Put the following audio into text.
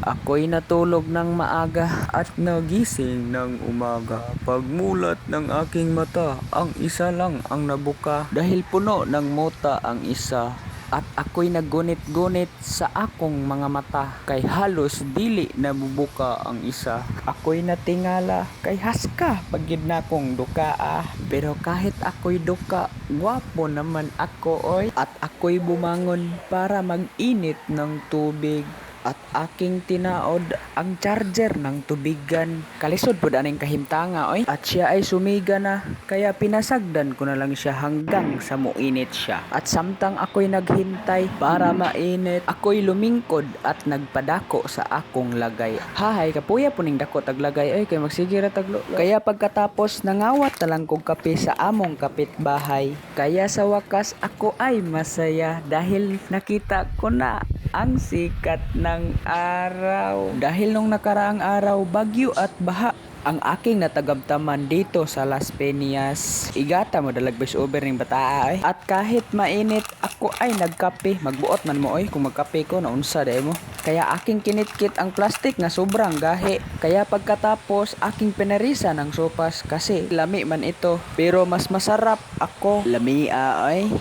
Ako'y natulog ng maaga at nagising ng umaga. Pagmulat ng aking mata, ang isa lang ang nabuka dahil puno ng muta ang isa. At ako'y naggunit-gunit sa akong mga mata kay halos dili nabubuka ang isa. Ako'y natingala kay haska pagid na kong dukaa. Pero kahit ako'y duka, gwapo naman ako oy. At ako'y bumangon para mag-init ng tubig. At aking tinaod ang charger ng tubigan. Kalisod po aning kahimtanga oy. At siya ay sumiga na, kaya pinasagdan ko na lang siya hanggang sa muinit siya. At samtang ako'y naghintay para mainit, ako'y lumingkod at nagpadako sa akong lagay. Hahay, kapuya po ning dako taglagay oy, kay magsigira taglo. Kaya pagkatapos nangawat na lang kong kape sa among kapitbahay. Kaya sa wakas ako ay masaya dahil nakita ko na ang sikat ng araw. Dahil nung nakaraang araw, bagyo at baha ang aking natagabtaman dito sa Las Peñas. Igata mo dalag bus over ning bataa eh. At kahit mainit, ako ay nagkape. Magbuot man mo oy kung magkape ko naunsa day mo. Kaya aking kinitkit ang plastic nga sobrang gahi. Kaya pagkatapos aking pinarisa ng sopas kasi lami man ito. Pero mas masarap ako lamia ay.